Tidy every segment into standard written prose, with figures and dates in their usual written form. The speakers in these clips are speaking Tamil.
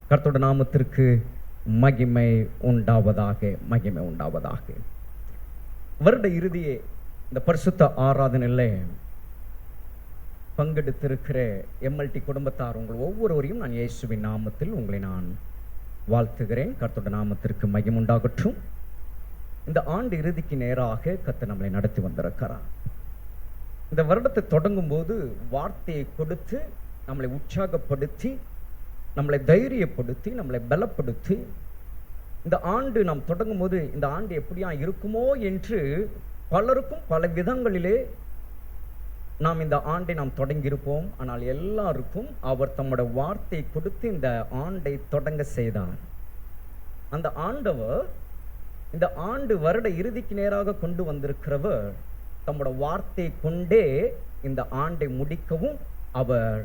கர்த்தருடைய நாமத்திற்கு மகிமை உண்டாவதாக, மகிமை உண்டாவதாக. வருட இறுதியே இந்த பரிசுத்த ஆராதனையில் பங்கெடுத்திருக்கிற எம்எல்டி குடும்பத்தார் உங்கள் ஒவ்வொருவரையும் நான் இயேசுவின் நாமத்தில் உங்களை நான் வாழ்த்துகிறேன். கர்த்தருடைய நாமத்திற்கு மகிமை உண்டாகட்டும். இந்த ஆண்டு இறுதிக்கு நேராக கர்த்தர் நம்மளை நடத்தி வந்திருக்கிறார். இந்த வருடத்தை தொடங்கும் போது வார்த்தையை கொடுத்து நம்மளை உற்சாகப்படுத்தி, நம்மளை தைரியப்படுத்தி, நம்மளை பலப்படுத்தி, இந்த ஆண்டு நாம் தொடங்கும் போது இந்த ஆண்டு எப்படியா இருக்குமோ என்று பலருக்கும் பல விதங்களிலே நாம் இந்த ஆண்டை நாம் தொடங்கியிருப்போம். ஆனால் எல்லாருக்கும் அவர் தம்முடைய வார்த்தையை கொடுத்து இந்த ஆண்டை தொடங்க செய்தார். அந்த ஆண்டவர் இந்த ஆண்டு வருட இறுதிக்கு நேராக கொண்டு வந்திருக்கிறவர் தம்முடைய வார்த்தையை கொண்டே இந்த ஆண்டை முடிக்கவும் அவர்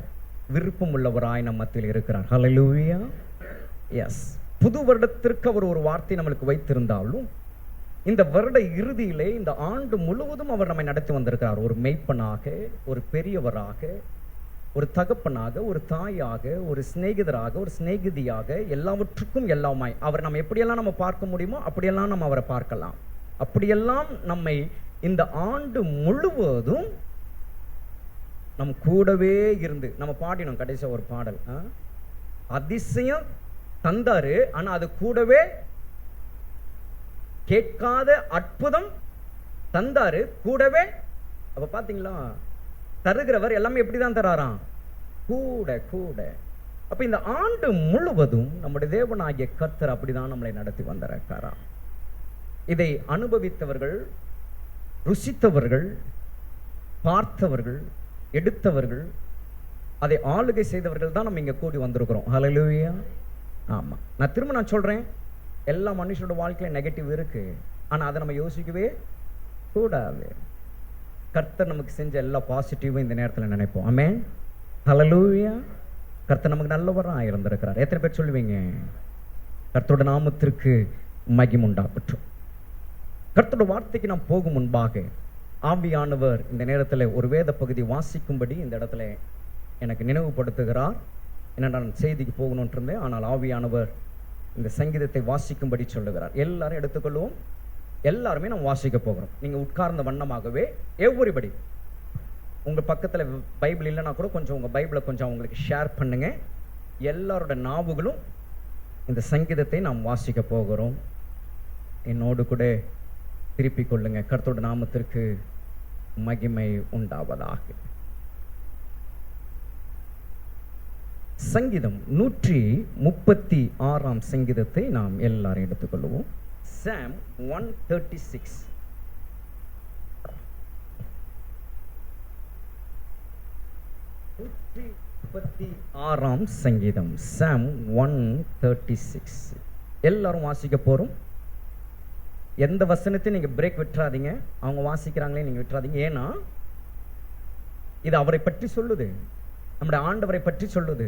விருப்பம் உள்ளவராய் நம் மத்தியில் இருக்கிறார். ஹல்லேலூயா. எஸ், புது வருடத்திற்கு அவர் ஒரு வார்த்தை நம்மளுக்கு வைத்திருந்தாலும் இந்த வருட இறுதியிலே இந்த ஆண்டு முழுவதும் அவர் நம்மை நடத்தி வந்திருக்கிறார். ஒரு மெய்ப்பனாக, ஒரு பெரியவராக, ஒரு தகப்பனாக, ஒரு தாயாக, ஒரு சிநேகிதராக, ஒரு சிநேகிதியாக, எல்லாவற்றுக்கும் எல்லாமாய் அவர் நம்ம எப்படியெல்லாம் நம்ம பார்க்க முடியுமோ அப்படியெல்லாம் நம்ம அவரை பார்க்கலாம். அப்படியெல்லாம் நம்மை இந்த ஆண்டு முழுவதும் நம் கூடவே இருந்து நம்ம பாடினோம். கடைசி ஒரு பாடல், அதிசயம் தந்தாரு, ஆனா அது கூடவே கேட்காத அற்புதம் தந்தாரு, கூடவே. அப்ப பாத்தீங்களா, தருகிறவர் எல்லாமே எப்படிதான் தராராம்? கூட கூட. அப்ப இந்த ஆண்டு முழுவதும் நம்முடைய தேவனாகிய கர்த்தர் அப்படிதான் நம்மளை நடத்தி வந்திருக்கிறார். இதை அனுபவித்தவர்கள், ருசித்தவர்கள், பார்த்தவர்கள், எடுத்தவர்கள், அதை ஆளுகை செய்தவர்கள் தான் நம்ம இங்க கூடி வந்திருக்கிறோம். ஹல்லேலூயா. ஆமா, நான் திரும்ப சொல்றேன், எல்லா மனுஷனோட வாழ்க்கையில நெகட்டிவ் இருக்கு, ஆனா அதை நம்ம யோசிக்கவே கூடாது. கர்த்தர் நமக்கு செஞ்ச எல்லா பாசிட்டிவும் இந்த நேரத்தில் நினைப்போம். ஆமென். ஹல்லேலூயா. கர்த்தர் நமக்கு நல்லவராக இருந்திருக்கிறார். எத்தனை பேர் சொல்லுவீங்க? கர்த்தரோட நாமத்திற்கு மகிமை உண்டாகட்டும். கர்த்தரோட வார்த்தைக்கு நாம் போகும் முன்பாக ஆவியானவர் இந்த நேரத்தில் ஒரு வேத பகுதி வாசிக்கும்படி இந்த இடத்துல எனக்கு நினைவுபடுத்துகிறார். என்ன, நான் செய்திக்கு போகணும்னு இருந்தேன், ஆனால் ஆவியானவர் இந்த சங்கீதத்தை வாசிக்கும்படி சொல்லுகிறார். எல்லாரும் எடுத்துக்கொள்வோம். எல்லாருமே நம்ம வாசிக்க போகிறோம். நீங்க உட்கார்ந்த வண்ணமாகவே எவ்வொருபடி உங்க பக்கத்துல பைபிள் இல்லைன்னா கூட கொஞ்சம் உங்க பைபிளை கொஞ்சம் உங்களுக்கு ஷேர் பண்ணுங்க. எல்லாரோட நாவுகளும் இந்த சங்கீதத்தை நாம் வாசிக்க போகிறோம். என்னோடு கூட திருப்பிக் கொள்ளுங்க. கர்த்தரோட நாமத்திற்கு மகிமை உண்டாவதாக. சங்கீதம் 136 சங்கீதத்தை நாம் எல்லாரும் எடுத்துக்கொள்வோம். சாம் 136. சங்கீதம் சாம் 136 எல்லாரும் வாசிக்க போறோம். எந்த வசனத்தையும் நீங்க பிரேக் விட்டுறாதீங்க. அவங்க வாசிக்கிறாங்களே நீங்க விட்டுறாதீங்க. ஏன்னா இது அவரை பற்றி சொல்லுது, நம்முடைய ஆண்டவரை பற்றி சொல்லுது.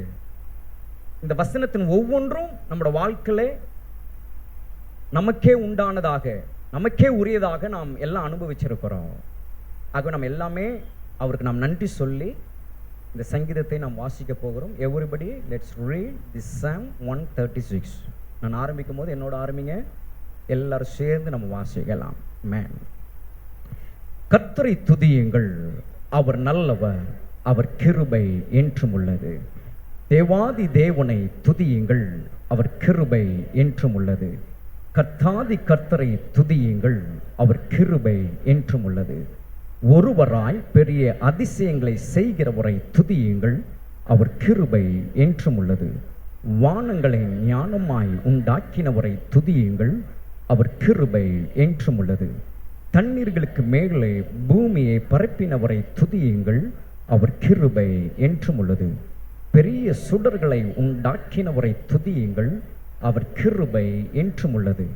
இந்த வசனத்தின் ஒவ்வொன்றும் நம்முடைய வாழ்க்கையில நமக்கே உண்டானதாக, நமக்கே உரியதாக நாம் எல்லாம் அனுபவிச்சிருக்கிறோம். ஆக நம்ம எல்லாமே அவருக்கு நாம் நன்றி சொல்லி இந்த சங்கீதத்தை நாம் வாசிக்க போகிறோம். எவ்ரிபடி லெட்ஸ் ரீட் திஸ் சாம் 136. நான் ஆரம்பிக்கும் போது என்னோட ஆரம்பிங்க. எல்லாரும் சேர்ந்து நம்ம வாசிக்கலாம். மேன், கர்த்தரை துதியுங்கள், அவர் நல்லவர், அவர் கிருபை என்றும் உள்ளது. தேவாதி தேவனை துதியுங்கள், அவர் கிருபை என்றும் உள்ளது. கர்த்தாதி கர்த்தரை துதியுங்கள், அவர் கிருபை என்றும் உள்ளது. ஒருவராய் பெரிய அதிசயங்களை செய்கிறவரை துதியுங்கள், அவர் கிருபை என்றும் உள்ளது. வானங்களை ஞானமாய் உண்டாக்கினவரை துதியுங்கள், அவர் கிருபை என்றும் உள்ளது. தண்ணீர்களுக்கு மேலே பூமியை பரப்பினவரை துதியுங்கள், அவர் கிருபை என்றும் உள்ளது. பெரிய சுடர்களை உண்டாக்கினவரை துதியுங்கள், அவர் கிருபை என்றும் உள்ளது.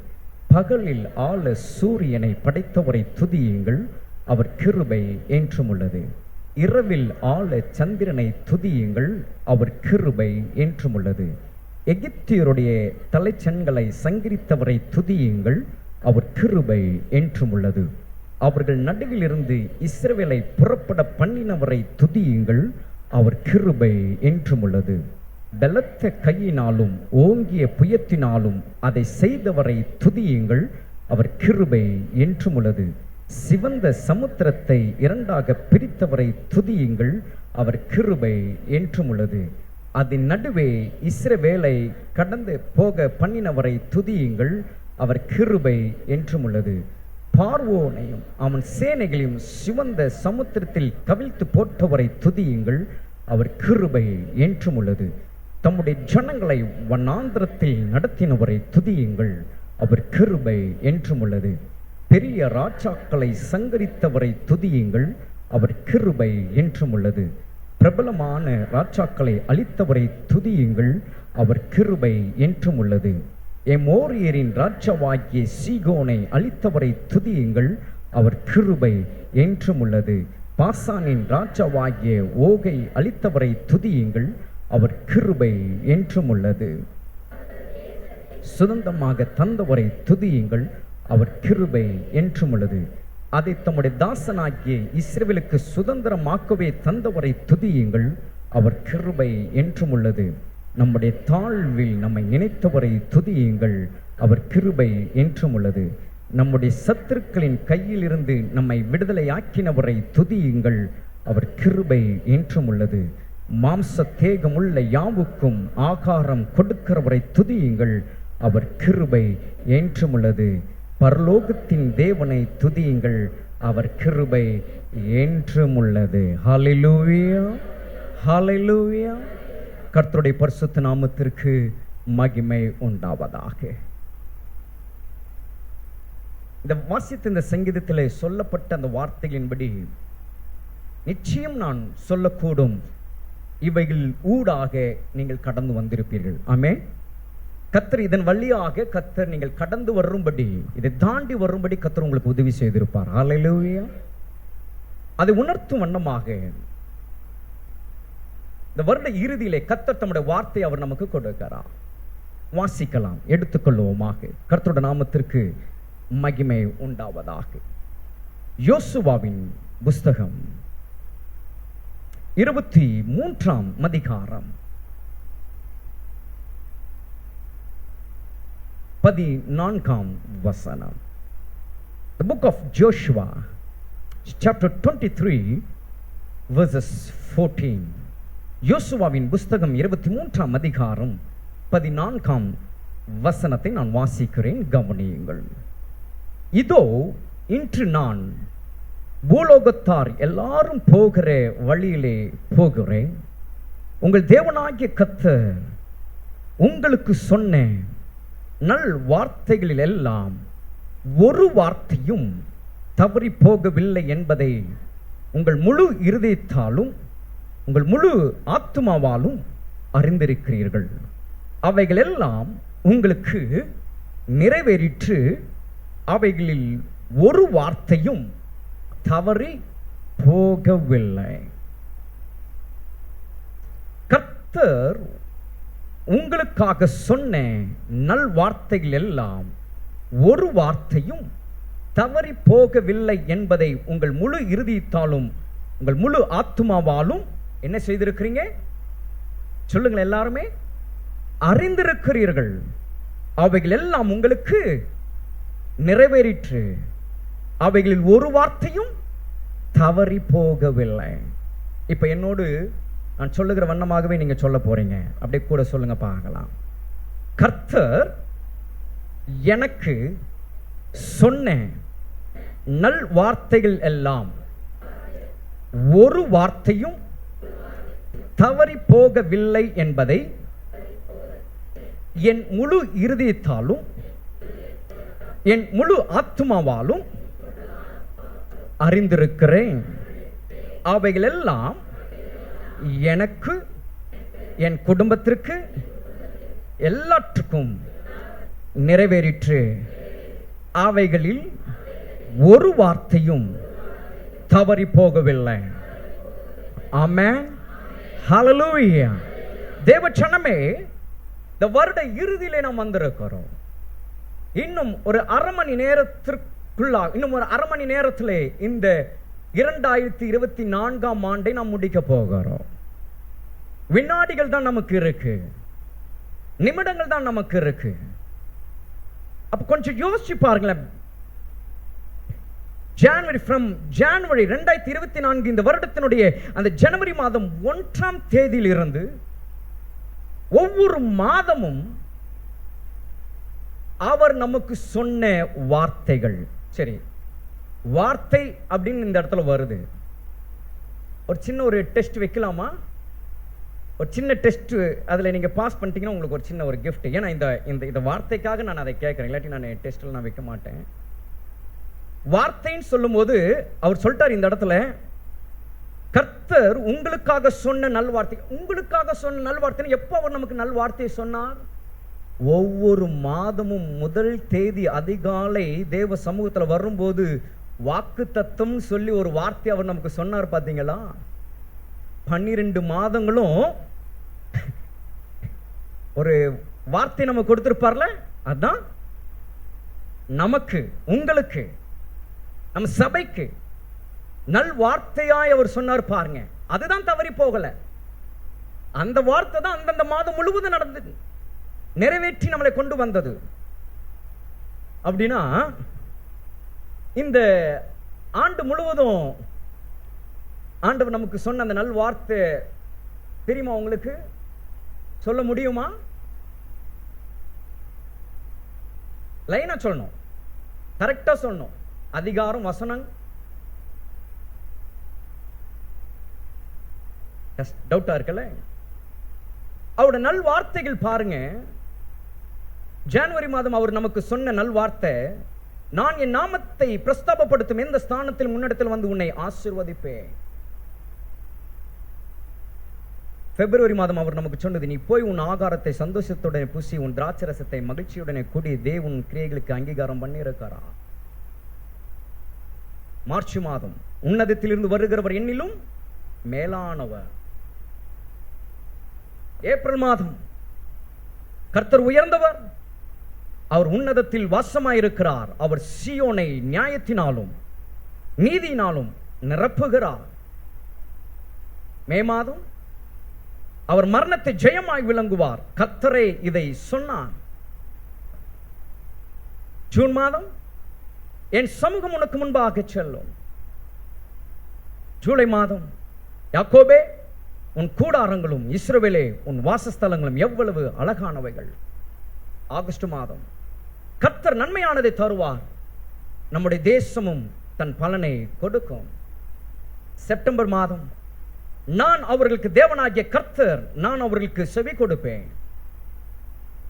பகலில் ஆள சூரியனை படைத்தவரை துதியுங்கள், அவர் கிருபை என்றும் உள்ளது. இரவில் ஆள சந்திரனை துதியுங்கள், அவர் கிருபை என்றும் உள்ளது. எகிப்தியருடைய தலைச்சன்களை சங்கரித்தவரை துதியுங்கள், அவர் கிருபை என்றும் உள்ளது. அவர்கள் நடுவில் இருந்து இஸ்ரவேலை புறப்பட பண்ணினவரை துதியுங்கள், அவர் கிருபை என்றும் உள்ளது. பலத்த கையினாலும் ஓங்கிய புயத்தினாலும் அதை செய்தவரை துதியுங்கள், அவர் கிருபை என்றும் உள்ளது. சிவந்த சமுத்திரத்தை இரண்டாக பிரித்தவரை துதியுங்கள், அவர் கிருபை என்றும் உள்ளது. அதன் நடுவே இஸ்ரவேலை கடந்து போக பண்ணினவரை துதியுங்கள், அவர் கிருபை என்றும் உள்ளது. பார்வோனையும் அவன் சேனைகளையும் சிவந்த சமுத்திரத்தில் கவிழ்த்து போட்டவரை துதியுங்கள், அவர் கிருபை என்றும் உள்ளது. தம்முடைய ஜனங்களை வனாந்திரத்தில் நடத்தினவரை துதியுங்கள், அவர் கிருபை என்றும் உள்ளது. பெரிய ராஜாக்களை சங்கரித்தவரை துதியுங்கள், அவர் கிருபை என்றும் உள்ளது. பிரபலமான ராஜாக்களை அழித்தவரை துதியுங்கள், அவர் கிருபை என்றும் உள்ளது. எமோரியரின் ராஜாவாகிய சீகோனை அழித்தவரை துதியுங்கள், அவர் கிருபை என்றும் உள்ளது. பாசானின் ராஜாவாகிய ஓகை அழித்தவரை துதியுங்கள், அவர் கிருபை என்றும் உள்ளது. சுதந்திரமாக தந்தவரை துதியுங்கள், அவர் கிருபை என்றும் உள்ளது. அதை தம்முடைய தாசனாகிய இஸ்ரவேலுக்கு சுதந்திரமாக்கவே தந்தவரை துதியுங்கள், அவர் கிருபை என்றும் உள்ளது. நம்முடைய தாழ்வில் நம்மை நினைத்தவரை துதியுங்கள், அவர் கிருபை என்றும் உள்ளது. நம்முடைய சத்துருக்களின் கையில் இருந்து நம்மை விடுதலையாக்கினவரை துதியுங்கள், அவர் கிருபை என்றும் உள்ளது. மாம்ச தேகமுள்ள யாவுக்கும் ஆகாரம் கொடுக்கிறவரை துதியுங்கள், அவர் கிருபை என்றும் உள்ளது. பரலோகத்தின் தேவனை துதியுங்கள், அவர் கிருபை என்றும் உள்ளது. ஹல்லேலூயா, ஹல்லேலூயா. கர்த்தருடைய பரிசுத்த நாமத்திற்கு மகிமை உண்டாவதாக. இந்த வாசித்த இந்த சங்கீதத்திலே சொல்லப்பட்ட அந்த வார்த்தைகளின்படி நிச்சயம் நான் சொல்லக்கூடும், இவைகள் ஊடாக நீங்கள் கடந்து வந்திருப்பீர்கள். ஆமென். கர்த்தர் இதன் வழியாக கர்த்தர் நீங்கள் கடந்து வரும்படி, இதை தாண்டி வரும்படி கர்த்தர் உங்களுக்கு உதவி செய்திருப்பார். ஹல்லேலூயா. அதை உணர்த்தும் வண்ணமாக இந்த வருட இறுதியிலே கர்த்தர் தம்முடைய வார்த்தை அவர் நமக்கு கொடுக்கிறார். வாசிக்கலாம், எடுத்துக்கொள்வோமாக. கர்த்தருடைய நாமத்திற்கு மகிமை உண்டாவதாக. யோசுவாவின் புஸ்தகம் 23ஆம் அதிகாரம் 14ஆம் வசனம். The book of Joshua, chapter 23, verses 14. யோசுவாவின் புஸ்தகம் 23ஆம் அதிகாரம் 14ஆம் வசனத்தை நான் வாசிக்கிறேன், கவனியுங்கள். இதோ இன்று நான் பூலோகத்தார் எல்லாரும் போகிற வழியிலே போகிறேன். உங்கள் தேவனாகிய கர்த்தர் உங்களுக்கு சொன்ன நல் வார்த்தைகளில் எல்லாம் ஒரு வார்த்தையும் தவறி போகவில்லை என்பதை உங்கள் முழு இருதயத்தாலும் உங்கள் முழு ஆத்துமாவாலும் அறிந்திருக்கிறீர்கள். அவைகள் எல்லாம் உங்களுக்கு நிறைவேறிற்று. அவைகளில் ஒரு வார்த்தையும் தவறி போகவில்லை. கர்த்தர் உங்களுக்காக சொன்ன நல் வார்த்தைகள் எல்லாம் ஒரு வார்த்தையும் தவறி போகவில்லை என்பதை உங்கள் முழு இருதயத்தாலும் உங்கள் முழு ஆத்துமாவாலும் என்ன செய்திருக்கிறீங்க? சொல்லுங்கள் எல்லாருமே. அறிந்திருக்கிறீர்கள். அவைகள் எல்லாம் உங்களுக்கு நிறைவேறிற்று. அவைகளில் ஒரு வார்த்தையும் தவறி போகவில்லை. இப்ப என்னோடு நான் சொல்லுகிற வண்ணமாகவே நீங்க சொல்ல போறீங்க. அப்படியே கூட சொல்லுங்க பார்க்கலாம். கர்த்தர் எனக்கு சொன்ன நல் வார்த்தைகள் எல்லாம் ஒரு வார்த்தையும் தவறி போகவில்லை என்பதை என் முழு இருதயத்தாலும் என் முழு ஆத்துமாவாலும் அறிந்திருக்கிறேன். அவைகள் எல்லாம் எனக்கு, என் குடும்பத்திற்கு, எல்லாற்றுக்கும் நிறைவேறிற்று. அவைகளில் ஒரு வார்த்தையும் தவறி போகவில்லை. ஆமென். ஹல்லேலூயா. தேவச்சனமே, இந்த வருட இறுதியிலே நாம் வந்திருக்கிறோம். இன்னும் ஒரு அரை மணி நேரத்திலே இந்த 2024ஆம் ஆண்டை நாம் முடிக்க போகிறோம். வினாடிகள் தான் நமக்கு இருக்கு, நிமிடங்கள் தான் நமக்கு இருக்கு. அப்ப கொஞ்சம் யோசிச்சு பாருங்களேன். ஜனவரி 2024 இந்த வருடத்தினுடைய அந்த ஜனவரி மாதம் 1ஆம் தேதியில் இருந்து ஒவ்வொரு மாதமும் அவர் நமக்கு சொன்ன வார்த்தைகள். சரி, வார்த்தை அப்படின்னு இந்த இடத்துல வருது. ஒரு சின்ன ஒரு டெஸ்ட் வைக்கலாமா? ஒரு சின்ன டெஸ்ட், அதில் நீங்கள் பாஸ் பண்ணிட்டீங்கன்னா உங்களுக்கு ஒரு சின்ன ஒரு கிஃப்ட். ஏன்னா இந்த வார்த்தைக்காக நான் அதை கேட்குறேன், இல்லாட்டி நான் டெஸ்ட்டில் நான் வைக்க மாட்டேன். வார்த்தைன்னு சொல்லும் போது அவர் சொல்லிட்டார் இந்த இடத்துல, கர்த்தர் உங்களுக்காக சொன்ன நல்வார்த்தை. உங்களுக்காக சொன்ன நல்வார்த்தை எப்போ அவர் நமக்கு நல்வார்த்தையை சொன்னார்? ஒவ்வொரு மாதமும் முதல் தேதி அதிகாலை தேவ சமூகத்தில் வரும்போது வாக்கு தத்தம் சொல்லி ஒரு வார்த்தை அவர் நமக்கு சொன்னார். பார்த்தீங்களா? 12 மாதங்களும் ஒரு வார்த்தை நம்ம கொடுத்திருப்பார்ல. அதான் நமக்கு, உங்களுக்கு, நம்ம சபைக்கு நல் வார்த்தையாய் அவர் சொன்னார் பாருங்க. அதுதான் தவறி போகல. அந்த வார்த்தை தான் அந்தந்த மாதம் முழுவதும் நடந்தது, நிறைவேற்றி நம்மளை கொண்டு வந்தது. அப்படின்னா இந்த ஆண்டு முழுவதும் ஆண்டவர் நமக்கு சொன்ன அந்த நல் வார்த்தை தெரியுமா உங்களுக்கு? சொல்ல முடியுமா? லைனா சொல்லணும், கரெக்டா சொல்லணும். அதிகாரம், வசனம் டவுட்டா இருக்கல. அவருடைய நல் வார்த்தைகள் பாருங்க. ஜனவரி மாதம் அவர் நமக்கு சொன்ன நல் வார்த்தை, நான் என் நாமத்தை பிரஸ்தாபப்படுத்தும் எந்த ஸ்தானத்தில் முன்னிடத்தில் வந்து உன்னை ஆசீர்வதிப்பேன். பிப்ரவரி மாதம் அவர் நமக்கு சொன்னது, நீ போய் உன் ஆகாரத்தை சந்தோஷத்துடனே பூசி உன் திராட்சரசத்தை மகிழ்ச்சியுடனே கூடி தேவன் கிரியைகளுக்கு அங்கீகாரம் பண்ணியிருக்காரா. மார்ச் மாதம், உன்னதத்திலிருந்து வருகிறவர் என்னிலும் மேலானவர். ஏப்ரல் மாதம், கர்த்தர் உயர்ந்தவர், அவர் உன்னதத்தில் வாசமாயிருக்கிறார், அவர் சீயோனை நியாயத்தினாலும் நீதியினாலும் நிரப்புகிறார். மே மாதம், அவர் மரணத்தை ஜெயமாய் விளங்குவார், கர்த்தரே இதை சொன்னார். ஜூன் மாதம், என் சமூகம் உனக்கு முன்பாக செல்லும். ஜூலை மாதம், யாக்கோபே உன் கூடாரங்களும் இஸ்ரவேலே உன் வாசஸ்தலங்களும் எவ்வளவு அழகானவைகள். ஆகஸ்ட் மாதம், கர்த்தர் நன்மையானதை தருவார், நம்முடைய தேசமும் தன் பலனை கொடுக்கும். செப்டம்பர் மாதம், நான் அவர்களுக்கு தேவனாகிய கர்த்தர், நான் அவர்களுக்கு செவி கொடுப்பேன்.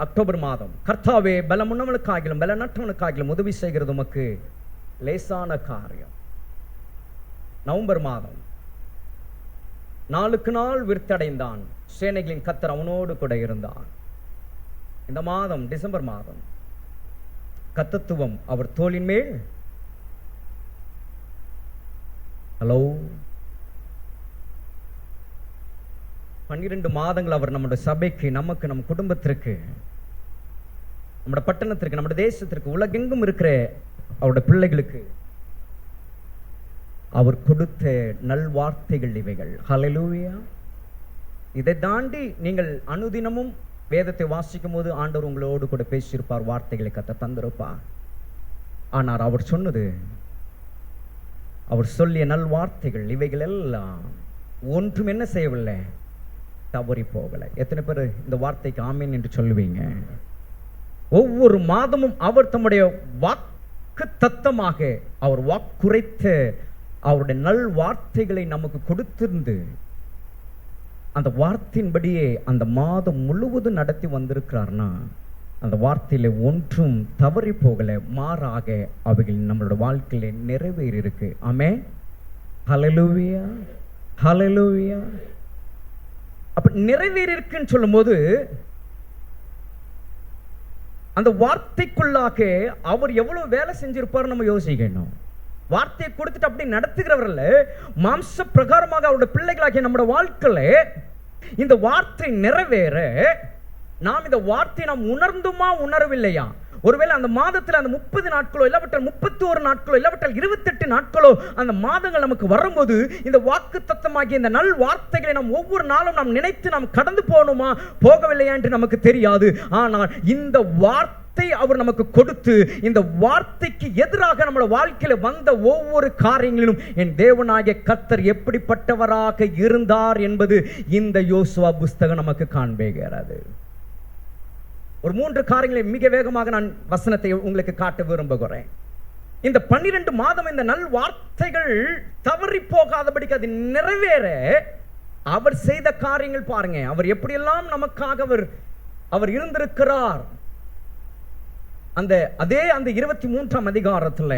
அக்டோபர் மாதம், கர்த்தாவே பலமுன்னவனுக்காகிலும் பலனற்றவனுக்காகிலும் உதவி செய்கிறது உமக்கு லேசான காரியம். நவம்பர் மாதம், நாளுக்கு நாள் விருத்தடைந்தான், சேனைகளின் கர்த்தர் அவனோடு கூட இருந்தான். இந்த மாதம் டிசம்பர் மாதம், கர்த்தத்துவம் அவர் தோளின் மேல். ஹலோ, 12 மாதங்கள் அவர் நம்முடைய சபைக்கு, நமக்கு, நம் குடும்பத்திற்கு, நம்முடைய பட்டணத்திற்கு, நம்முடைய தேசத்திற்கு, உலகெங்கும் இருக்கிற அவருடைய பிள்ளைகளுக்கு அவர் கொடுத்த நல்வார்த்தைகள் இவைகள். ஹல்லேலூயா. இதை தாண்டி நீங்கள் அனுதினமும் வேதத்தை வாசிக்கும் போது ஆண்டவர் உங்களோடு கூட பேசியிருப்பார், வார்த்தைகளை கர்த்தர் தந்திருப்பார். ஆனால் அவர் சொன்னது, அவர் சொல்லிய நல்வார்த்தைகள் இவைகள் எல்லாம் ஒன்றும் என்ன செய்யவில்லை, தவறி போகலை. எத்தனை பேர் இந்த வார்த்தைக்கு ஆமீன் என்று சொல்லுவீங்க? ஒவ்வொரு மாதமும் அவர் தம்முடைய வாக்கு தத்தமாக அவர் வாக்குரைத்த அவருடைய நல் வார்த்தைகளை நமக்கு கொடுத்திருந்து அந்த வார்த்தையின்படியே அந்த மாதம் முழுவதும் நடத்தி வந்திருக்கிறார்னா அந்த வார்த்தையில ஒன்றும் தவறி போகல, மாறாக அவைகள் நம்மளோட வாழ்க்கையில நிறைவேறி இருக்கு. ஆமென். ஹல்லேலூயா, ஹல்லேலூயா. அப்ப நிறைவேறி இருக்குன்னு சொல்லும் போது அந்த வார்த்தைக்குள்ளாக அவர் எவ்வளவு வேலை செஞ்சிருப்பார் நம்ம யோசிக்கணும். வார்த்தையை கொடுத்துட்டு அப்படி நடத்துகிறவர்ல மாம்ச பிரகாரமாக அவருடைய பிள்ளைகளாகிய நம்முடைய வாழ்க்கையில இந்த வார்த்தை நிறைவேற நாம் இந்த வார்த்தையை நாம் உணர்ந்துமா உணரவில்லையா? ஒருவேளை அந்த மாதத்தில் அந்த 30 நாட்களோ இல்லாவிட்டால் 31 நாட்களோ இல்லாவிட்டால் 28 நாட்களோ அந்த மாதங்கள் நமக்கு வரும்போது இந்த வாக்குத்தத்தமாகிய இந்த நல் வார்த்தைகளை நாம் ஒவ்வொரு நாளும் நாம் நினைத்து நாம் கடந்து போகணுமா போகவில்லையா என்று நமக்கு தெரியாது. ஆனால் இந்த வார்த்தை அவர் நமக்கு கொடுத்து இந்த வார்த்தைக்கு எதிராக நம்முடைய வாழ்க்கையில வந்த ஒவ்வொரு காரியங்களிலும் என் தேவனாகிய கர்த்தர் எப்படிப்பட்டவராக இருந்தார் என்பது இந்த யோசுவா புஸ்தகம் நமக்கு காண்பிக்கிறது. ஒரு 3 காரியங்களை மிக வேகமாக நான் வசனத்தை உங்களுக்கு காட்ட விரும்புகிறேன். இந்த 12 மாதம் இந்த நல் வார்த்தைகள் தவறி போகாதபடிக்கு அது நிறைவேற அவர் செய்த காரியங்கள் பாருங்க. அவர் எப்படியெல்லாம் நமக்காக அவர் இருந்திருக்கிறார். அதே அந்த 23ஆம் அதிகாரத்தில்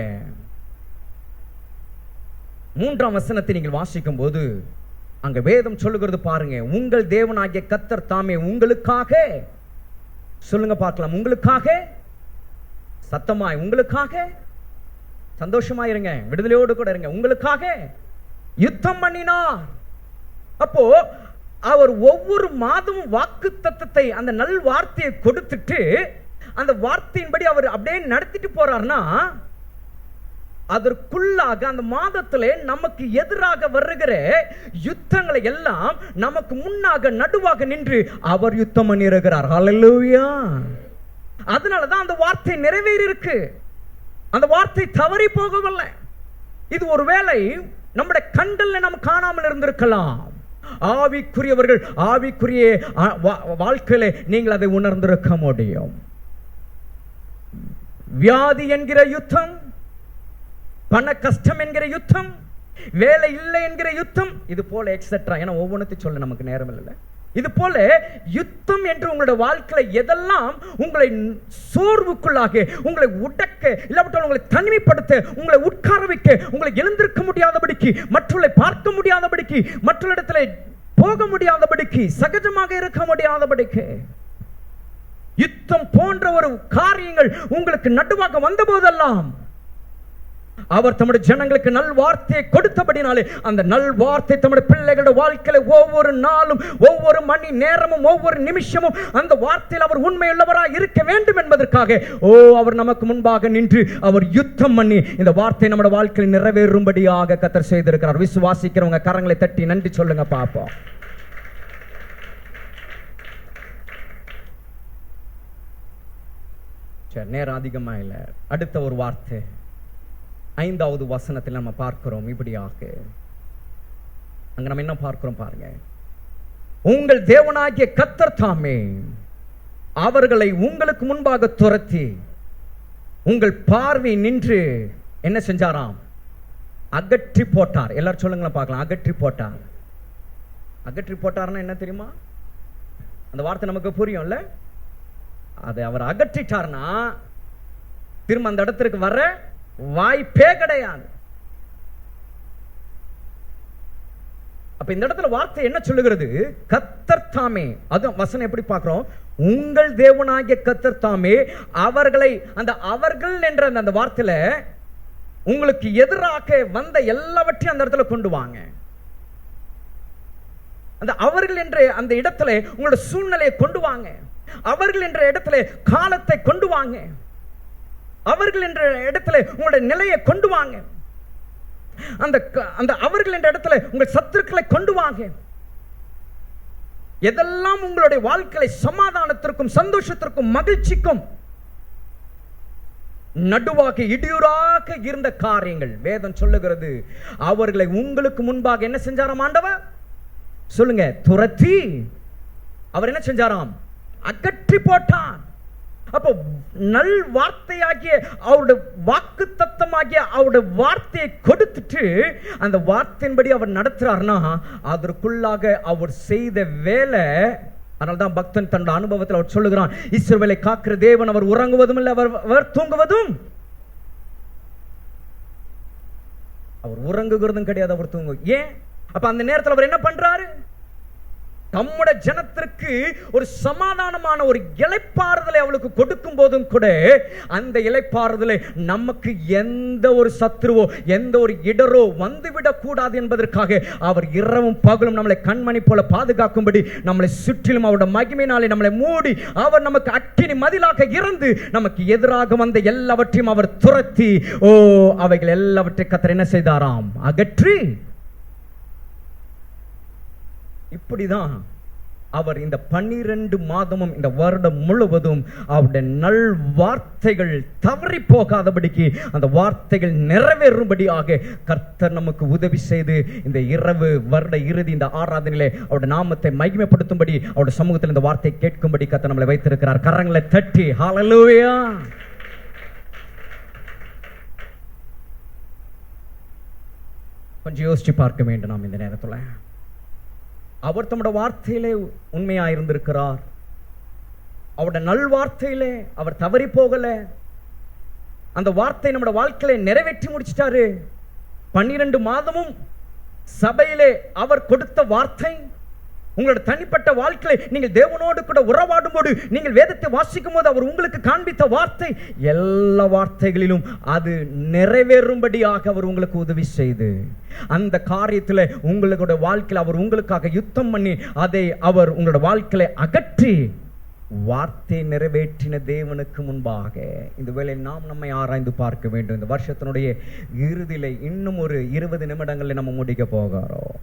3ஆம் வசனத்தை நீங்கள் வாசிக்கும் போது அங்க வேதம் சொல்லுகிறது பாருங்க. உங்கள் தேவனாகிய கர்த்தர் தாமே உங்களுக்காக, சொல்லுங்க பார்க்கலாம், உங்களுக்காக, சத்தமாய் உங்களுக்காக, சந்தோஷமா இருங்க, விடுதலையோடு கூட இருங்க, உங்களுக்காக யுத்தம் பண்ணினார். அப்போ அவர் ஒவ்வொரு மாதமும் வாக்குத்தத்தத்தை அந்த நல் வார்த்தையை கொடுத்துட்டு அந்த வார்த்தையின்படி அவர் அப்படியே நடத்திட்டு போறார்னா அதற்குள்ளாக அந்த மாதத்திலே நமக்கு எதிராக வருகிற யுத்தங்களை எல்லாம் நமக்கு முன்னாக நடுவாக நின்று அவர் யுத்தம் பண்ணியிருக்கிறார். ஹல்லேலூயா. அதனாலதான் அந்த வார்த்தை நிறைவேறி இருக்கு. அந்த வார்த்தை தவறி போகவில்லை. இது ஒருவேளை நம்முடைய கண்கள்ல நாம் காணாமல் இருந்திருக்கலாம். ஆவிக்குரியவர்கள் ஆவிக்குரிய வாழ்க்கையில நீங்கள் அதை உணர்ந்திருக்க முடியும். வியாதி என்கிற யுத்தம், பண கஷ்டம் என்கிற யுத்தம், வேலை இல்லை என்கிற யுத்தம், இது போல எக்ஸெட்ரா. ஏன்னா ஒவ்வொன்றத்தையும் சொல்ல நமக்கு நேரம் இல்லை. இது போல யுத்தம் என்று உங்களுடைய வாழ்க்கையில எதெல்லாம் உங்களை சோர்வுக்குள்ளாக, உங்களை உடக்க, இல்லாவிட்டால் உங்களை தனிமைப்படுத்த, உங்களை உட்கார வைக்க, உங்களை எழுந்திருக்க முடியாதபடிக்கு, மற்றவர்களை பார்க்க முடியாதபடிக்கு, மற்றொரு இடத்துல போக முடியாதபடிக்கு, சகஜமாக இருக்க முடியாதபடிக்கு யுத்தம் போன்ற ஒரு காரியங்கள் உங்களுக்கு நடுவாக வந்த போதெல்லாம் அவர் தம்முடைய ஜனங்களுக்கு நல் வார்த்தையை கொடுத்தபடினாலே அந்த நல் வார்த்தை தம்முடைய பிள்ளைகளுடைய வாழ்க்கையில ஒவ்வொரு நாளும், ஒவ்வொரு மணி நேரமும், ஒவ்வொரு நிமிஷமும் அந்த வார்த்தையில் அவர் உண்மையுள்ளவராக இருக்க வேண்டும் என்பதற்காக அவர் நமக்கு முன்பாக நின்று அவர் யுத்தம் பண்ணி இந்த வார்த்தை நம்முடைய வாழ்க்கையில் நிறைவேறும்படியாக கர்த்தர் செய்திருக்கிறார். விசுவாசிக்கிறவங்க கரங்களை தட்டி நன்றி சொல்லுங்க பாப்போம். நேரம் அதிகமா இல்ல. அடுத்த ஒரு வார்த்தை 5வது வசனத்தில் நம்ம பார்க்கிறோம் இப்படியாக. அங்க நம்ம என்ன பார்க்கிறோம் பாருங்க. உங்கள் தேவனாகிய கர்த்தர் தாமே அவர்களை உங்களுக்கு முன்பாக துரத்தி உங்கள் பார்வை நின்று என்ன செஞ்சாராம்? அகற்றி போட்டார். எல்லாரும் சொல்லுங்களேன் பார்க்கலாம். அகற்றி போட்டார். அகற்றி போட்டார்னா என்ன தெரியுமா? அந்த வார்த்தை நமக்கு புரியும்ல. அதை அவர் அகற்றிட்டார்னா திரும்ப அந்த இடத்திற்கு வர வாய்ப்பே கிடையாது. அப்ப இந்த இடத்துல வார்த்தை என்ன சொல்லுகிறது? கர்த்தர் தாமே. அது வசனம் எப்படி பார்க்கிறோம்? உங்கள் தேவனாகிய கர்த்தர் தாமே அவர்களை, அந்த அவர்கள் என்ற அந்த வார்த்தையில உங்களுக்கு எதிராக வந்த எல்லாவற்றையும் அந்த இடத்துல கொண்டு வாங்க. அந்த அவர்கள் என்ற அந்த இடத்துல உங்களோட சூழ்நிலையை கொண்டு வாங்க. அவர்கள் என்ற இடத்துல காலத்தை கொண்டு வாங்க. அவர்கள் என்ற இடத்துல உங்களுடைய நிலையை கொண்டு வாங்க. அந்த அவர்கள் என்ற இடத்துல உங்கள் சத்துருக்களை கொண்டு வாங்க. எதெல்லாம் உங்களுடைய வாழ்க்கையை சமாதானத்திற்கும் சந்தோஷத்திற்கும் மகிழ்ச்சிக்கும் நடுவாக இடையூறாக இருந்த காரியங்கள் வேதம் சொல்லுகிறது. அவர்களை உங்களுக்கு முன்பாக என்ன செஞ்சாராம் ஆண்டவர்? சொல்லுங்க. துரத்தி அவர் என்ன செஞ்சாராம்? அகற்றி போட்டான். அப்போ நல் வார்த்தையாகிய அவருடைய வாக்கு தத்தமாகிய அவருடைய வார்த்தையை கொடுத்துட்டு அந்த வார்த்தையின்படி அவர் நடத்துறாருன்னா அதற்குள்ளாக அவர் செய்த வேலை. அதனால்தான் பக்தன் தன்னோட அனுபவத்தில் அவர் சொல்லுகிறான், இஸ்ரவேலை காக்கிற தேவன் அவர் உறங்குவதும் இல்லை, அவர் தூங்குவதும். அவர் உறங்குகிறதும் கிடையாது, அவர் தூங்கு. ஏன்? அப்ப அந்த நேரத்தில் அவர் என்ன பண்றாரு? தம்முடைய ஜனத்திற்கு ஒரு சமாதானமான ஒரு இளைப்பாறுதலை அவளுக்கு கொடுக்கும் போதும் கூட அந்த இளைப்பாறுதலை நமக்கு எந்த ஒரு சத்துருவோ எந்த ஒரு இடரோ வந்துவிடக் கூடாது என்பதற்காக அவர் இரவும் பகலும் நம்மளை கண்மணி போல பாதுகாக்கும்படி நம்மளை சுற்றிலும் அவருடைய மகிமையினாலே நம்மளை மூடி அவர் நமக்கு அக்கினி மதிலாக இருந்து நமக்கு எதிராக வந்த எல்லாவற்றையும் அவர் துரத்தி அவைகள் எல்லாவற்றையும் கர்த்தர் என்ன செய்தாராம்? அகற்றி. இப்படிதான் அவர் இந்த 12 மாதமும் இந்த வருடம் முழுவதும் அவருடைய நல் வார்த்தைகள் தவறி போகாதபடிக்கு அந்த வார்த்தைகள் நிறைவேறும்படியாக கர்த்தர் நமக்கு உதவி செய்து இந்த இரவு வருட இறுதி இந்த ஆராதனையிலே அவருடைய நாமத்தை மகிமைப்படுத்தும்படி அவருடைய சமூகத்தில் இந்த வார்த்தை கேட்கும்படி கர்த்தர் நம்மளை வைத்திருக்கிறார். கரங்களை தட்டி ஹல்லேலூயா. கொஞ்சம் யோசிச்சு பார்க்க வேண்டும் நாம் இந்த நேரத்தில். அவர் தம்முடைய வார்த்தையிலே உண்மையா இருந்திருக்கிறார். அவருடைய நல் வார்த்தையிலே அவர் தவறி போகல. அந்த வார்த்தை நம்முடைய வாழ்க்கையில நிறைவேற்றி முடிச்சிட்டாரு. 12 மாதமும் சபையிலே அவர் கொடுத்த வார்த்தை உங்களோட தனிப்பட்ட வாழ்க்கையை நீங்கள் தேவனோடு கூட உறவாடும் போது நீங்கள் வேதத்தை வாசிக்கும் போது அவர் உங்களுக்கு காண்பித்த வார்த்தை எல்லா வார்த்தைகளிலும் அது நிறைவேறும்படியாக அவர் உங்களுக்கு உதவி செய்து அந்த காரியத்தில் உங்களுடைய வாழ்க்கையில் அவர் உங்களுக்காக யுத்தம் பண்ணி அதை அவர் உங்களோட வாழ்க்கையை அகற்றி வார்த்தை நிறைவேற்றின தேவனுக்கு முன்பாக இந்த வேளையில் நாம் நம்மை ஆராய்ந்து பார்க்க வேண்டும். இந்த வருஷத்தினுடைய இறுதியில் இன்னும் ஒரு 20 நிமிடங்களில் நம்ம முடிக்க போகிறோம்.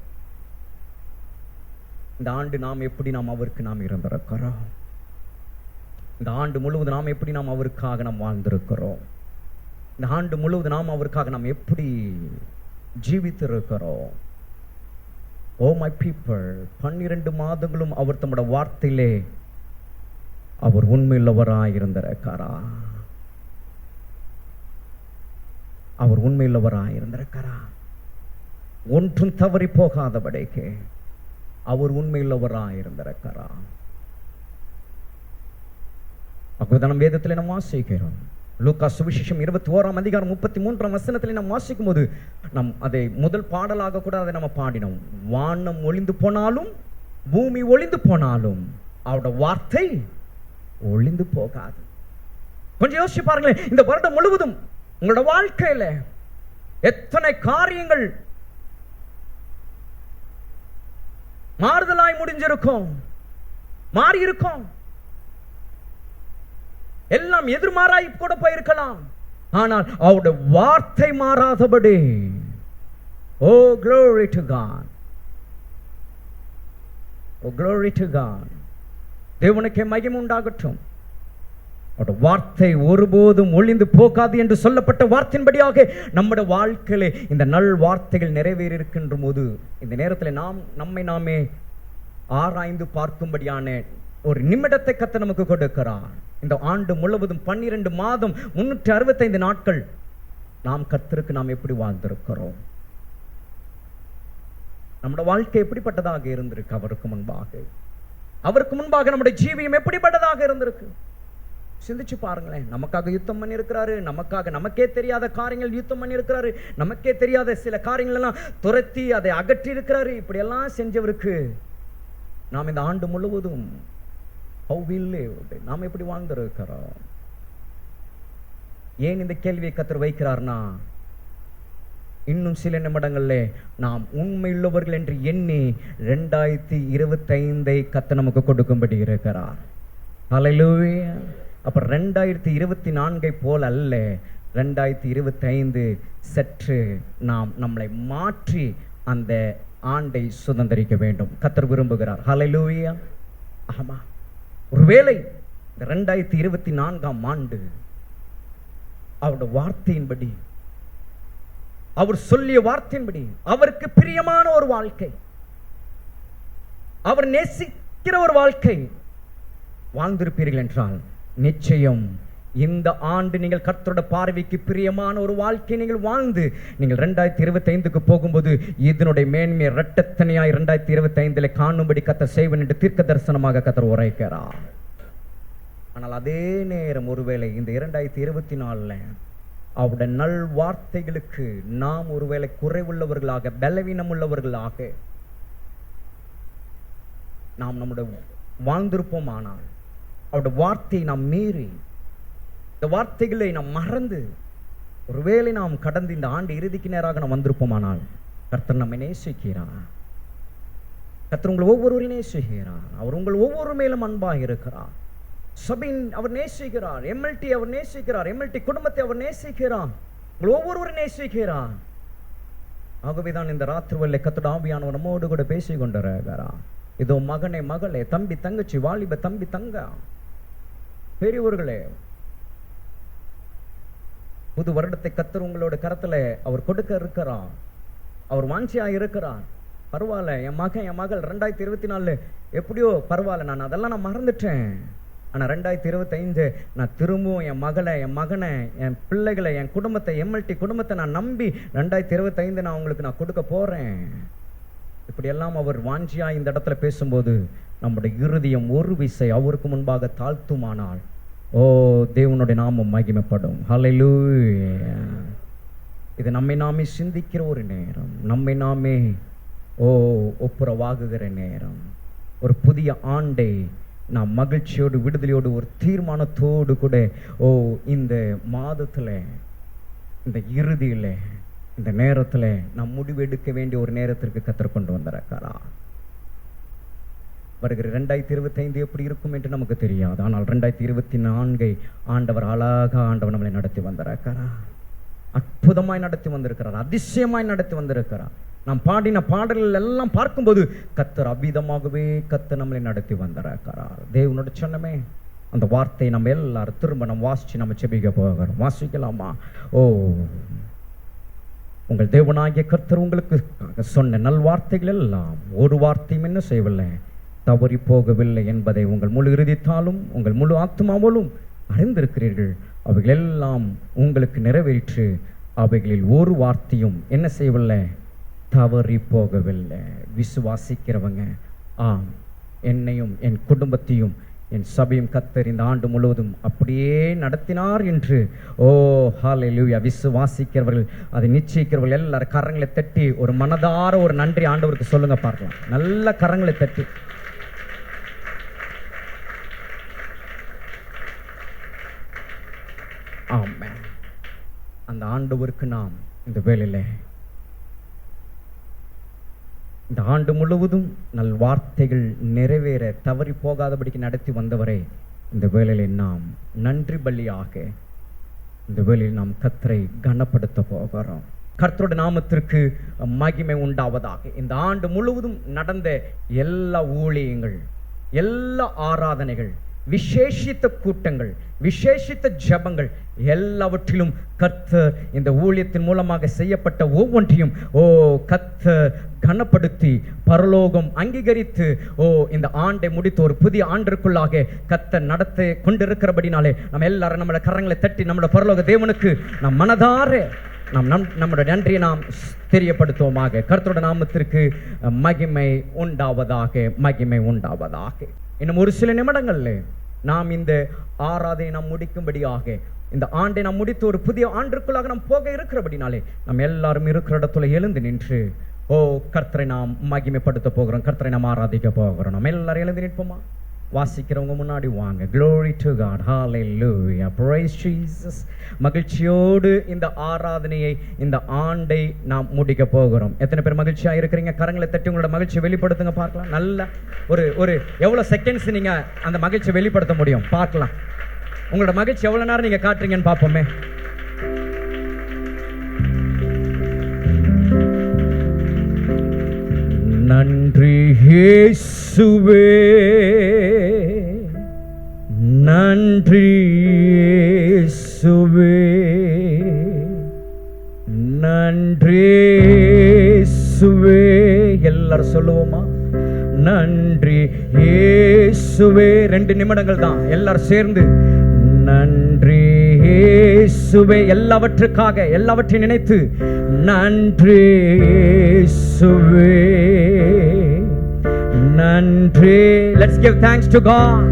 இந்த ஆண்டு நாம் எப்படி அவருக்கு இருந்திருக்கிறோம்? இந்த ஆண்டு முழுவதும் நாம் எப்படி அவருக்காக வாழ்ந்திருக்கிறோம்? இந்த ஆண்டு முழுவதும் நாம் அவருக்காக எப்படி ஜீவித்திருக்கிறோம்? ஓ மை பீப்பிள், 12 மாதங்களும் அவர் தம்முடைய வார்த்தையிலே அவர் உண்மையுள்ளவராய் இருந்திருக்காரா? அவர் உண்மையுள்ளவராய் இருந்திருக்காரா? ஒன்றும் தவறி போகாதபடிக்கு அவர் உண்மையுள்ளவராய் இருந்திருக்கிறார். அப்போதான் வேதத்தில் நாம் வாசிக்கிறோம். லூக்கா சுவிசேஷம் 21ஆம் அதிகாரம் 33ஆம் வசனத்தில் நாம் வாசிக்கும் போது நாம் அதை முதல் பாடலாக கூட அதை நம்ம பாடினோம். வானம் ஒளிந்து போனாலும் பூமி ஒளிந்து போனாலும் அவருடைய வார்த்தை ஒளிந்து போகாது. கொஞ்சம் யோசிச்சு பாருங்களேன். இந்த வருடம் முழுவதும் உங்களோட வாழ்க்கையில எத்தனை காரியங்கள் மாறுதலாய் முடிஞ்சிருக்கும், மாறி இருக்கும். எல்லாம் எதிர்மாறாய் கூட போயிருக்கலாம். ஆனால் அவருடைய வார்த்தை மாறாதபடி. ஓ glory to God, O glory to God. தேவனுக்கே மகிமை உண்டாகட்டும். அவருடைய வார்த்தை ஒருபோதும் ஒளிந்து போகாது என்று சொல்லப்பட்ட வார்த்தையின்படியாக நம்முடைய வாழ்க்கையிலே இந்த நல் வார்த்தைகள் நிறைவேறி இருக்கின்ற போது இந்த நேரத்தில் நம்மை நாமே ஆராய்ந்து பார்க்கும்படியான ஒரு நிமிடத்தை கர்த்தர் நமக்கு கொடுக்கிறார். இந்த ஆண்டு முழுவதும் 12 மாதம் 365 நாட்கள் நாம் கர்த்தருக்கு எப்படி வாழ்ந்திருக்கிறோம்? நம்முடைய வாழ்க்கை எப்படிப்பட்டதாக இருந்திருக்கு? அவருக்கு முன்பாக நம்முடைய ஜீவியம் எப்படிப்பட்டதாக இருந்திருக்கு? சிந்திச்சு பாருங்களேன். நமக்காக யுத்தம் பண்ணி இருக்கிறாரு. நமக்கே தெரியாத காரியங்கள் யுத்தம் பண்ணி இருக்கிறாரு. நமக்கே தெரியாத சில காரியங்கள் எல்லாம் துரத்தி அதை அகற்றி இருக்கிறாரு. இப்படி எல்லாம் செஞ்சவருக்கு நாம் இந்த ஆண்டு முழுவதும் நாம் எப்படி வாழ்ந்திருக்கிறோம்? ஏன் இந்த கேள்வியை கர்த்தர் வைக்கிறார்னா, இன்னும் சில நிமிடங்கள்ல நாம் உண்மையுள்ளவர்கள் என்று எண்ணி 2025 கர்த்தர் நமக்கு கொடுக்கும்படி இருக்கிறார். ஹல்லேலூயா. அப்ப 2024 போல அல்ல, 2025 சற்று நாம் நம்மளை மாற்றி அந்த ஆண்டை சுதந்திரிக்க வேண்டும் கர்த்தர் விரும்புகிறார். ஹல்லேலூயா. ஆமா, ஒருவேளை 2024ஆம் ஆண்டு அவருடைய வார்த்தையின்படி, அவர் சொல்லிய வார்த்தையின்படி, அவருக்கு பிரியமான ஒரு வாழ்க்கை, அவர் நேசிக்கிற ஒரு வாழ்க்கை வாழ்ந்திருப்பீர்கள் என்றால் நிச்சயம் இந்த ஆண்டு நீங்கள் கர்த்தருடைய பார்வைக்கு பிரியமான ஒரு வாழ்க்கை நீங்கள் வாழ்ந்து நீங்கள் 2025க்கு போகும்போது இதனுடைய மேன்மை இரட்டத்தனையாய் 2025 காணும்படி கர்த்தர் செய்வன் என்று தீர்க்க தரிசனமாக கர்த்தர் உரைக்கிறார். ஆனால் அதே நேரம் ஒருவேளை இந்த 2024 அவருடைய நல் வார்த்தைகளுக்கு நாம் ஒருவேளை குறைவுள்ளவர்களாக, பலவீனம் உள்ளவர்களாக நாம் நம்முடைய வாழ்ந்திருப்போம். ஆனால் அவருடைய வார்த்தையை நாம் மீறி, இந்த வார்த்தைகளை நாம் மறந்து, ஒருவேளை நாம் கடந்து இந்த ஆண்டு இறுதிக்கு நேராக நாம் வந்திருப்போமானால், கர்த்தர் நம்மை நேசிக்கிறார். கர்த்தர் உங்கள் ஒவ்வொருவரையும் நேசிக்கிறார். அவர் உங்கள் ஒவ்வொரு மேலும் அன்பாக இருக்கிறார். சபையின் அவர் நேசிக்கிறார். எம்எல்டி அவர் நேசிக்கிறார். எம்எல்டி குடும்பத்தை அவர் நேசிக்கிறார். உங்கள் ஒவ்வொருவரும் நேசிக்கிறார். ஆகவேதான் இந்த ராத்திரி வேளை கர்த்தருடைய ஆவியானவர் நம்மோடு கூட பேசிக் கொண்டிருக்கிறார். இதோ மகனே, மகளே, தம்பி, தங்கச்சி, வாலிப தம்பி, தங்க, பெரியவர்களே, புது வருடத்தை கர்த்தர் உங்களோட கரத்துல அவர் கொடுக்க இருக்கிறார். அவர் வாஞ்சியா இருக்கிறார். பரவாயில்ல, என் மகன் என் மகள் 2024 எப்படியோ பரவாயில்ல, நான் அதெல்லாம் நான் மறந்துட்டேன். ஆனா 2025 நான் திரும்பவும் என் மகளை, என் மகனை, என் பிள்ளைகளை, என் குடும்பத்தை, எம்எல்டி குடும்பத்தை நான் நம்பி 2025 நான் உங்களுக்கு நான் கொடுக்க போறேன். இப்படியெல்லாம் அவர் வாஞ்சியா இந்த இடத்துல பேசும்போது நம்முடைய இருதயம் ஒரு விசை அவருக்கு முன்பாக தாழ்த்துமானால், ஓ தேவனுடைய நாமம் மகிமைப்படும். ஹல்லேலூயா. இது நம்மை நாமே சிந்திக்கிற ஒரு நேரம், நம்மை நாமே ஒப்புரவாகுகிற நேரம். ஒரு புதிய ஆண்டை நாம் மகிழ்ச்சியோடு, விடுதலையோடு, ஒரு தீர்மானத்தோடு கூட இந்த மாதத்துல, இந்த இறுதியில, இந்த நேரத்துல நாம் முடிவெடுக்க வேண்டிய ஒரு நேரத்திற்கு கர்த்தர் கொண்டு வந்திருக்கிறா. வருகிற 2025 எப்படி இருக்கும் என்று நமக்கு தெரியாது. ஆனால் 2024 ஆண்டவர் அழகா நம்மளை நடத்தி வந்திருக்கிறார். அற்புதமாய் நடத்தி வந்திருக்கிறார். அதிசயமாய் நடத்தி வந்திருக்கிறார். நாம் பாடின பாடல்கள் எல்லாம் பார்க்கும்போது கர்த்தர் அவ்விதமாகவே கர்த்தர் நம்மளை நடத்தி வந்திருக்கிறார். தேவனோட சொன்னமே அந்த வார்த்தையை நம்ம எல்லாரும் திரும்ப நம்ம வாசிச்சு நம்ம செபிக்க போகிறோம். வாசிக்கலாமா? உங்கள் தேவனாகிய கர்த்தர் உங்களுக்கு சொன்ன நல் வார்த்தைகள் எல்லாம் ஒரு வார்த்தையும் என்ன செய்யவில்லை, தவறி போகவில்லை என்பதை உங்கள் முழு இறுதித்தாலும் உங்கள் முழு ஆத்மாவோலும் அறிந்திருக்கிறீர்கள். அவைகள் எல்லாம் உங்களுக்கு நிறைவேற்று. அவைகளில் ஒரு வார்த்தையும் என்ன செய்யவில்லை, தவறி போகவில்லை. விசுவாசிக்கிறவங்க, என்னையும் என் குடும்பத்தையும் என் சபையும் கர்த்தர் இந்த ஆண்டு முழுவதும் அப்படியே நடத்தினார் என்று ஹல்லேலூயா விசுவாசிக்கிறவர்கள், அதை நிச்சயிக்கிறவர்கள் எல்லாரும் கரங்களை தட்டி ஒரு மனதார ஒரு நன்றி ஆண்டவருக்கு சொல்லுங்க பார்க்கலாம். நல்ல கரங்களை தட்டி. ஆமென். அந்த ஆண்டவருக்கு நாம் இந்த வேளையில, இந்த ஆண்டு முழுவதும் நல் வார்த்தைகள் நிறைவேற தவறி போகாதபடிக்கு நடத்தி வந்தவரை இந்த வேளையில நாம் நன்றி பலியாக இந்த வேளையில் நாம் கர்த்தரை கனப்படுத்த போகிறோம். கர்த்தருடைய நாமத்திற்கு மகிமை உண்டாவதாக. இந்த ஆண்டு முழுவதும் நடந்த எல்லா ஊழியங்கள், எல்லா ஆராதனைகள், விசேஷித்த கூட்டங்கள், விசேஷித்த ஜெபங்கள் எல்லாவற்றிலும் கர்த்தர் இந்த ஊழியத்தின் மூலமாக செய்யப்பட்ட ஒவ்வொன்றையும் கர்த்தர் கனப்படுத்தி பரலோகம் அங்கீகரித்து இந்த ஆண்டை முடித்து ஒரு புதிய ஆண்டிற்குள்ளாக கர்த்தர் நடத்தி கொண்டிருக்கிறபடினாலே நம்ம எல்லாரும் நம்மளோட கரங்களை தட்டி நம்மளோட பரலோக தேவனுக்கு நாம் மனதார நம்முடைய நன்றியை நாம் தெரியப்படுத்துவோமாக. கர்த்தருடைய நாமத்திற்கு மகிமை உண்டாவதாக, மகிமை உண்டாவதாக. இன்னும் ஒரு சில நிமிடங்கள்ல நாம் இந்த ஆராதனை நாம் முடிக்கும்படியாக, இந்த ஆண்டை நாம் முடித்து ஒரு புதிய ஆண்டிற்குள்ளாக நாம் போக இருக்கிறபடினாலே நம்ம எல்லாரும் இருக்கிற இடத்துல எழுந்து நின்று கர்த்தரை நாம் மகிமைப்படுத்த போகிறோம், கர்த்தரை நாம் ஆராதிக்க போகிறோம். நம்ம எல்லாரும் எழுந்து நிற்போமா? வாசிக்கிறவங்க முன்னாடி வாங்க. Glory to God. Hallelujah. Praise Jesus. மகிழ்ச்சியோடு இந்த ஆராதனையை, இந்த ஆண்டை நாம் முடிக்க போகிறோம். எத்தனை பேர் மகிழ்ச்சியா இருக்கிறீங்க? கரங்களை தட்டி உங்களோட மகிழ்ச்சியை வெளிப்படுத்துங்க பார்க்கலாம். நல்ல ஒரு எவ்வளவு செகண்ட்ஸ் நீங்க அந்த மகிழ்ச்சியை வெளிப்படுத்த முடியும் பார்க்கலாம். உங்களோட மகிழ்ச்சி எவ்வளவு நேரம் நீங்க காட்டுறீங்கன்னு பார்ப்போமே. நன்றி இயேசுவே, நன்றி இயேசுவே, நன்றி இயேசுவே. எல்லாரும் சொல்லுவோமா? நன்றி இயேசுவே. 2 நிமிடங்கள் தான், எல்லாரும் சேர்ந்து நன்றி இயேசுவே. எல்லாவற்றுக்காக, எல்லாவற்றையும் நினைத்து நன்றி இயேசுவே, நன்றி. Let's give thanks to God.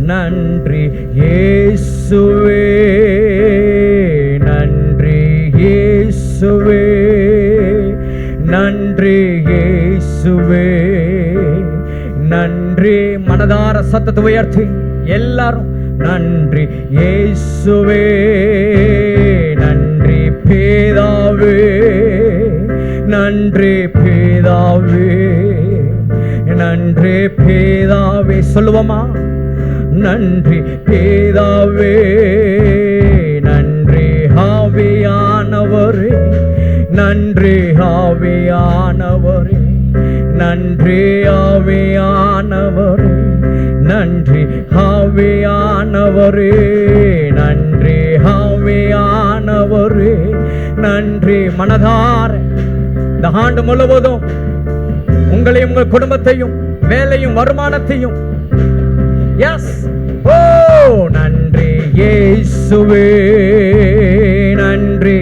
நன்றி இயேசுவே, நன்றி இயேசுவே, நன்றி இயேசுவே, சத்தத்தை உயர்த்தி எல்லாரும் நன்றி இயேசுவே, நன்றி பிதாவே, நன்றி பிதாவே, நன்றி பிதாவே. சொல்லுவோமா? நன்றி பிதாவே, நன்றி ஆவியானவரே, நன்றி ஆவியானவரே, நன்றி ஆவியானவரே, நன்றி ஆவியானவரே, நன்றி ஆவியானவரே, நன்றி. மனதார இந்த ஆண்டு முழுவதும் உங்களையும் உங்கள் குடும்பத்தையும் வேலையும் வருமானத்தையும் நன்றி இயேசுவே, நன்றி.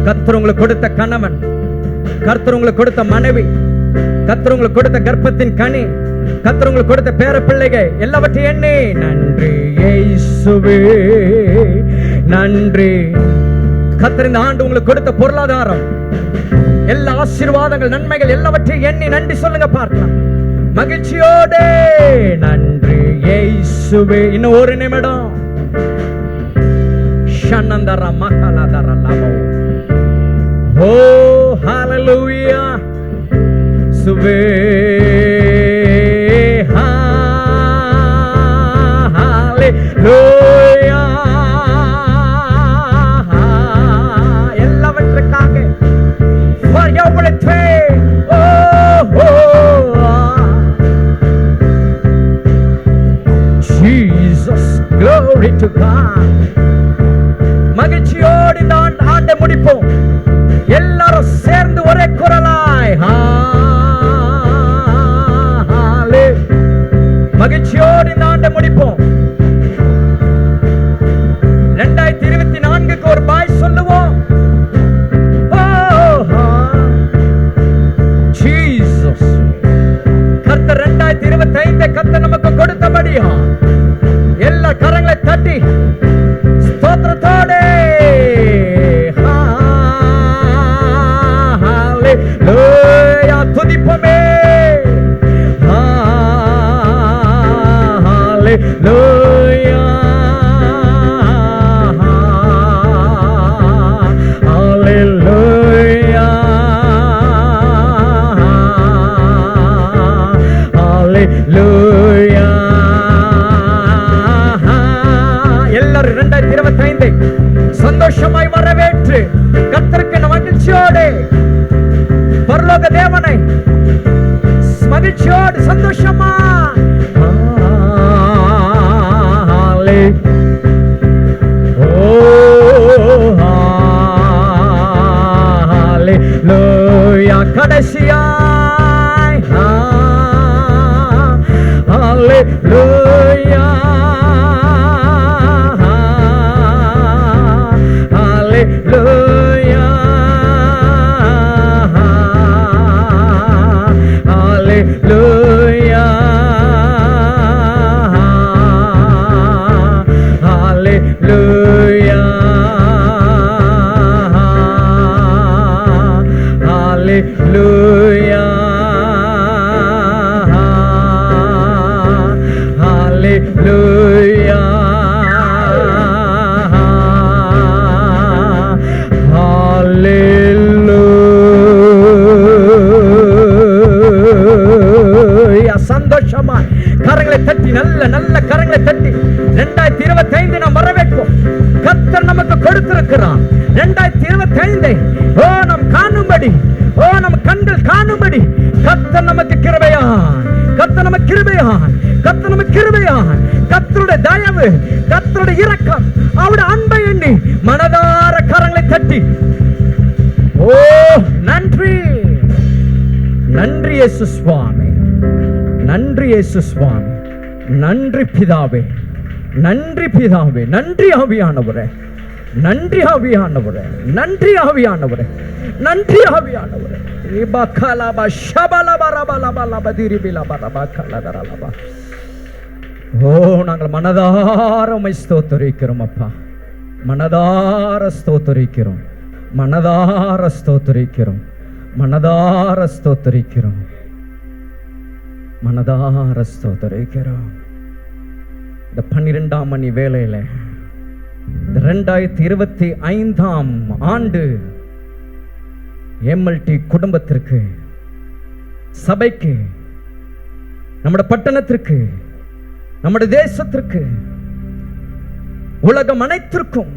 கர்த்தர் உங்களுக்கு கொடுத்த கணவன், கர்த்தர் உங்களுக்கு கொடுத்த மனைவி, கர்த்தர் உங்களுக்கு கொடுத்த கர்ப்பத்தின் கனி, கர்த்தர் உங்களுக்கு கொடுத்த பேர பிள்ளைகள் எல்லாவற்றையும் எண்ணி நன்றி இயேசுவே, நன்றி. கர்த்தர் இந்த ஆண்டு உங்களுக்கு கொடுத்த பொருளாதாரம், எல்லா ஆசீர்வாதங்கள், நன்மைகள் எல்லாவற்றையும் எண்ணி நன்றி சொல்லுங்க பார்க்கலாம் மகிழ்ச்சியோடு. நன்றி இயேசுவே. இன்னும் ஒரு நிமிடம். ஷனந்தர மகலதர லபோ. ஓ ஹalleluya சுவே. ஹalleluya. எல்லாவற்றுக்காக for your victory. Jesus, glory to God. மகிழ்ச்சியோடு இந்த ஆண்டை முடிப்போம். எல்லாரும் சேர்ந்து ஒரே குரலாய் மகிழ்ச்சியோடு இந்த ஆண்டை முடிப்போம். 2024க்கு ஒரு பாய் சொல்லுவோம். ஜீசஸ். கர்த்தர் 2025 கர்த்தர் நமக்கு கொடுத்தபடியா எல்லா கரங்களை தட்டி ஸ்தோத்திரத்தோடு ஹalleluya துதிப்போமே. ஹalleluya ஹalleluya ஹalleluya. எல்லாரும் 2025 சந்தோஷமாய் வரவேற்று கர்த்தருக்கு மகிழ்ச்சியோடு பரலோக தேவனை மகிழ்ச்சியோடு சந்தோஷமா ஹalleluya. கடைசியாய் ஹalleluya ஹalleluya ஹalleluya ஹalleluya ஹalleluya ஹalleluya ஹalleluya. சந்தோஷமா கரங்களை தட்டி நல்ல நல்ல கரங்களை தட்டி 2025 நாம் வரவேற்போம். கர்த்தர் நமக்கு கொடுத்திருக்கிறார் 2025 நாம் காணும்படி, நம் கண்கள் காணும்படி கர்த்தர் நமக்கு கிருபையான், கர்த்தர் நமக்கு கிருபையான், கர்த்தர் நமக்கு கிருபையான். கர்த்தருடைய தயவு, கர்த்தருடைய இரக்கம், அவருடைய அன்பை எண்ணி மனதார கரங்களை தட்டி ஓ நன்றி, நன்றி இயேசு சுவாமி, நன்றி இயேசு சுவாமி, நன்றி பிதாவே, நன்றி பிதாவே, நன்றி ஆவியானவரே, நன்றி ஆவியானவரே, நன்றி ஆவியானவரே, நன்றி ஆவியானவரே. ஓ நாங்கள் மனதார உம்மை ஸ்தோத்திரிக்கிறோம் அப்பா, மனதார ஸ்தோத்திரிக்கிறோம், மனதார ஸ்தோத்திரிக்கிறோம், மனதார ஸ்தோத்திரிக்கிறோம், மனதார ஸ்தோத்திரிக்கிறோம். இந்த 12ஆம் மணி வேளையில 2025ஆம் ஆண்டு MLT குடும்பத்திற்கு, சபைக்கு, நம்முடைய பட்டணத்திற்கு, நம்முடைய தேசத்திற்கு, உலகம் அனைத்திற்கும்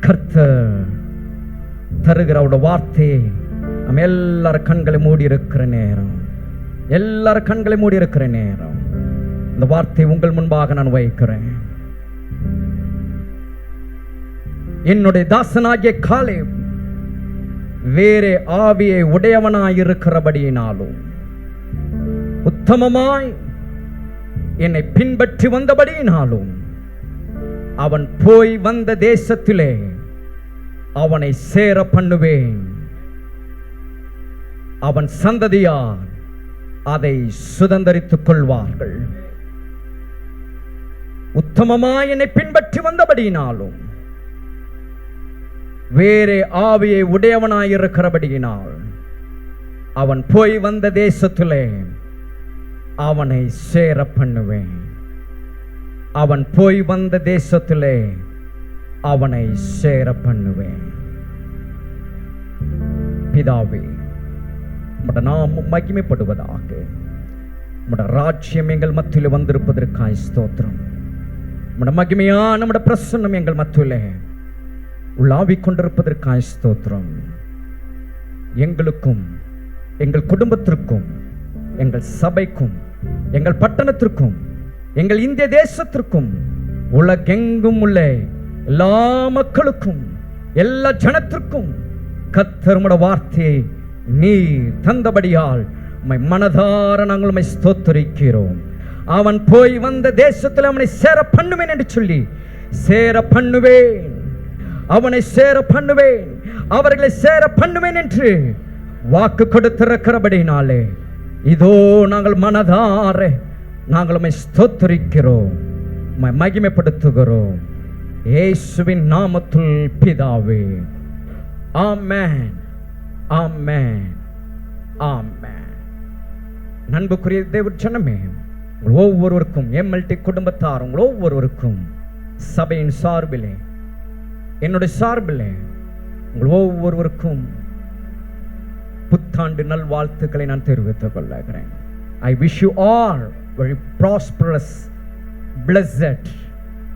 கர்த்தர் தருகிற அவருடைய வார்த்தையை நம்ம எல்லாரும் கண்களை மூடி இருக்கிற நேரம், எல்லாரும் கண்களை மூடி இருக்கிற நேரம் இந்த வார்த்தை உங்கள் முன்பாக நான் வைக்கிறேன். என்னுடைய தாசனாகிய காலேப் வேறே ஆவியை உடையவனாயிருக்கிறபடியினாலும் உத்தமமாய் என்னை பின்பற்றி வந்தபடியினாலும் அவன் போய் வந்த தேசத்திலே அவனை சேர பண்ணுவேன். அவன் சந்ததியார் அதை சுதந்தரித்துக் கொள்வார்கள். உத்தமமாய் என்னை பின்பற்றி வந்தபடியினாலும் வேறே ஆவியை உடையவனாயிருக்கிறபடியினால் அவன் போய் வந்த தேசத்திலே அவனை சேர பண்ணுவேன். அவன் போய் வந்த தேசத்திலே அவனை சேர பண்ணுவேன். பிதாவே, உம்முடைய நாமம் மகிமைப்படுவதாக. உம்முடைய ராஜ்யம் எங்கள் மத்தியில் வந்திருப்பதற்காய் ஸ்தோத்திரம். உம்முடைய மகிமையான நம்முடைய பிரசன்னம் எங்கள் மத்தியிலே உள்ளாவிக் கொண்டிருப்பதற்காய் ஸ்தோத்திரம். எங்களுக்கும், எங்கள் குடும்பத்திற்கும், எங்கள் சபைக்கும், எங்கள் பட்டணத்திற்கும், எங்கள் இந்திய தேசத்திற்கும், உலகெங்கும் உள்ள எல்லா மக்களுக்கும், எல்லா ஜனத்திற்கும் கர்த்தர் உம்முடைய வார்த்தையை நீர் தந்தபடியால் உம்மை மனதார நாங்கள் உம்மை ஸ்தோத்திரிக்கிறோம். அவன் போய் வந்த தேசத்தில் அவனை சேர பண்ணுவேன் என்று சொல்லி, சேர பண்ணுவேன், அவனை சேர பண்ணுவேன், அவர்களை சேர பண்ணுவேன் என்று வாக்கு கொடுத்திருக்கிறபடினாலே இதோ நாங்கள் மனதார நாங்கள் உம்மை ஸ்தோத்திரிக்கிறோம், உம்மை மகிமைப்படுத்துகிறோம். இயேசுவின் நாமத்தில் பிதாவே, ஆமென், ஆமென், ஆமென். அன்புக்குரிய தேவ ஜனமே, ஒவ்வொருவருக்கும், MLT குடும்பத்தார் உங்கள் ஒவ்வொருவருக்கும் சபையின் சார்பிலே, என்னுடைய சார்பிலே உங்கள் ஒவ்வொருவருக்கும் புத்தாண்டு நல்வாழ்த்துக்களை நான் தெரிவித்துக் கொள்கிறேன். I wish you all very prosperous, blessed,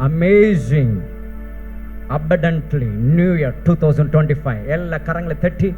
amazing, abundantly New Year 2025. எல்லா கரங்களை தட்டி